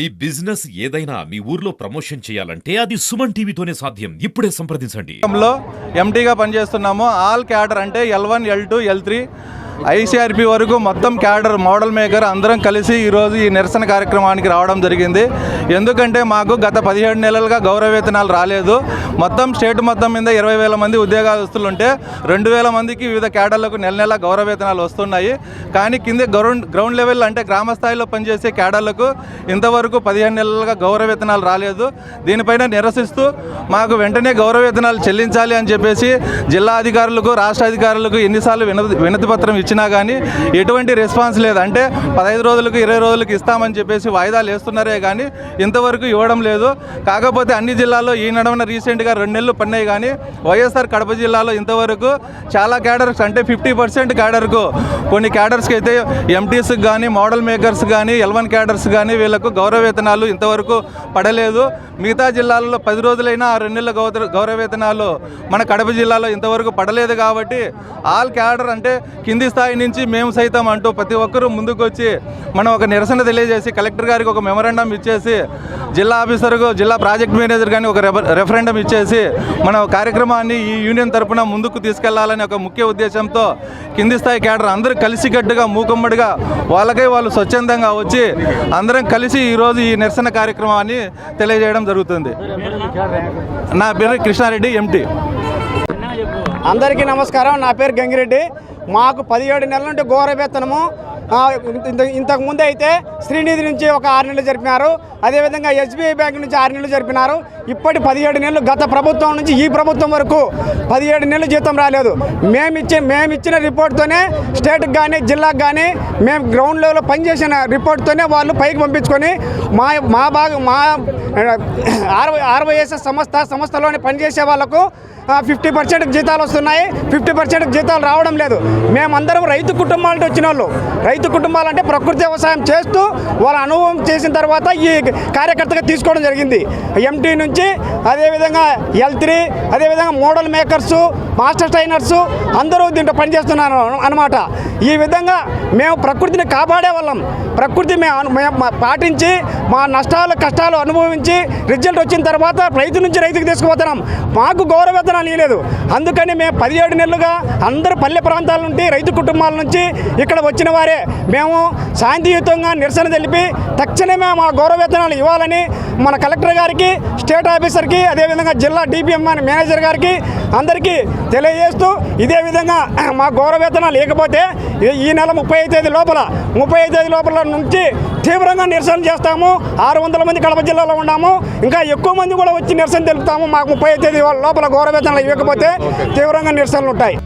ఈ బిజినెస్ ఏదైనా మీ ఊర్లో ప్రమోషన్ చేయాలంటే అది సుమన్ టీవీతోనే సాధ్యం. ఇప్పుడే సంప్రదించండి. ఎంటీగా పనిచేస్తున్నాము. ఆల్ క్యాడర్ అంటే L1, L2, L3 ICRP వరకు మొత్తం క్యాడర్ మోడల్ మేకర్ అందరం కలిసి ఈరోజు ఈ నిరసన కార్యక్రమానికి రావడం జరిగింది. ఎందుకంటే మాకు గత 17 నెలలుగా గౌరవ వేతనాలు రాలేదు. మొత్తం స్టేట్ మొత్తం మీద 20,000 మంది ఉద్యోగస్తులు ఉంటే 2,000 మందికి వివిధ క్యాడర్లకు నెల గౌరవ వేతనాలు వస్తున్నాయి. కానీ కింద గ్రౌండ్ లెవెల్ అంటే గ్రామ స్థాయిలో పనిచేసే క్యాడర్లకు ఇంతవరకు 15 నెలలుగా గౌరవ వేతనాలు రాలేదు. దీనిపైన నిరసిస్తూ మాకు వెంటనే గౌరవ వేతనాలు చెల్లించాలి అని చెప్పేసి జిల్లా అధికారులకు రాష్ట్ర అధికారులకు ఎన్నిసార్లు వినతి పత్రం ఇచ్చినా కానీ ఎటువంటి రెస్పాన్స్ లేదు. అంటే 15 రోజులకు 20 రోజులకు ఇస్తామని చెప్పేసి వాయిదాలు వేస్తున్నారే కానీ ఇంతవరకు ఇవ్వడం లేదు. కాకపోతే అన్ని జిల్లాల్లో ఈ నడవన రీసెంట్గా 2 నెలలు పడినాయి. కానీ వైఎస్ఆర్ కడప జిల్లాలో ఇంతవరకు చాలా క్యాడర్స్ అంటే 50% క్యాడర్కు కొన్ని క్యాడర్స్కి అయితే ఎంటీస్కి కానీ మోడల్ మేకర్స్ కానీ L1 క్యాడర్స్ కానీ వీళ్ళకు గౌరవ వేతనాలు ఇంతవరకు పడలేదు. మిగతా జిల్లాలలో 10 రోజులైనా 2 నెలల గౌరవ వేతనాలు మన కడప జిల్లాలో ఇంతవరకు పడలేదు. కాబట్టి ఆల్ క్యాడర్ అంటే కింది స్థాయి నుంచి మేము సైతం అంటూ ప్రతి ఒక్కరూ ముందుకు వచ్చి మనం ఒక నిరసన తెలియజేసి కలెక్టర్ గారికి ఒక మెమరాండం ఇచ్చేసి జిల్లా ఆఫీసర్కు జిల్లా ప్రాజెక్ట్ మేనేజర్ కానీ ఒక రెఫరెండం ఇచ్చేసి మన కార్యక్రమాన్ని ఈ యూనియన్ తరఫున ముందుకు తీసుకెళ్లాలని ఒక ముఖ్య ఉద్దేశంతో కింది స్థాయి క్యాడర్ అందరూ కలిసికట్టుగా మూకమ్మడిగా వాళ్ళకై వాళ్ళు స్వచ్ఛందంగా వచ్చి అందరం కలిసి ఈరోజు ఈ నిరసన కార్యక్రమాన్ని తెలియజేయడం జరుగుతుంది. నా పేరు కృష్ణారెడ్డి, ఎంటీ. అందరికీ నమస్కారం. నా పేరు గంగిరెడ్డి. మాకు 17 నెలల నుండి గౌరవ వేతనము. ఇంతకు ముందు అయితే శ్రీనిధి నుంచి ఒక 6 నెలలు జరిపినారు. అదేవిధంగా SBI బ్యాంక్ నుంచి 6 నెలలు జరిపినారు. ఇప్పటి 17 నెలలు గత ప్రభుత్వం నుంచి ఈ ప్రభుత్వం వరకు 17 నెలలు జీతం రాలేదు. మేమిచ్చిన రిపోర్ట్తోనే స్టేట్కి కానీ జిల్లాకు కానీ మేము గ్రౌండ్ లెవెల్లో పనిచేసిన రిపోర్ట్తోనే వాళ్ళు పైకి పంపించుకొని మా RYSS సంస్థలోనే పనిచేసే వాళ్ళకు 50% జీతాలు వస్తున్నాయి. 50% జీతాలు రావడం లేదు. మేమందరం రైతు కుటుంబాలంటే వచ్చిన వాళ్ళు. రైతు కుటుంబాలంటే ప్రకృతి వ్యవసాయం చేస్తూ వాళ్ళ అనుభవం చేసిన తర్వాత ఈ కార్యకర్తగా తీసుకోవడం జరిగింది. ఎంటీ నుంచి అదేవిధంగా L3 అదేవిధంగా మోడల్ మేకర్సు మాస్టర్ ట్రైనర్సు అందరూ దీంట్లో పనిచేస్తున్నారు అన్నమాట. ఈ విధంగా మేము ప్రకృతిని కాపాడే వాళ్ళం. ప్రకృతి మేము పాటించి మా నష్టాలు కష్టాలు అనుభవించి రిజల్ట్ వచ్చిన తర్వాత రైతు నుంచి రైతుకు తీసుకుపోతున్నాం. మాకు గౌరవ వేతనాలు ఇవ్వలేదు. అందుకని మేము 17 నెలలుగా అందరూ పల్లె ప్రాంతాల నుండి రైతు కుటుంబాల నుంచి ఇక్కడ వచ్చిన వారే. మేము శాంతియుతంగా నిరసన తెలిపి తక్షణమే మా గౌరవ వేతనాలు ఇవ్వాలని మన కలెక్టర్ గారికి స్టేట్ ఆఫీసర్కి అదేవిధంగా జిల్లా DPM మేనేజర్ గారికి అందరికీ తెలియజేస్తూ ఇదే విధంగా మా గౌరవ వేతనాలు లేకపోతే ఈ నెల 35 తేదీ లోపల నుంచి తీవ్రంగా నిరసన చేస్తాము. 600 మంది కడప జిల్లాలో ఉన్నాము. ఇంకా ఎక్కువ మంది కూడా వచ్చి నిరసన తెలుపుతాము. మాకు 35 తేదీ లోపల గౌరవ వేతనాలు ఇవ్వకపోతే తీవ్రంగా నిరసనలు ఉంటాయి.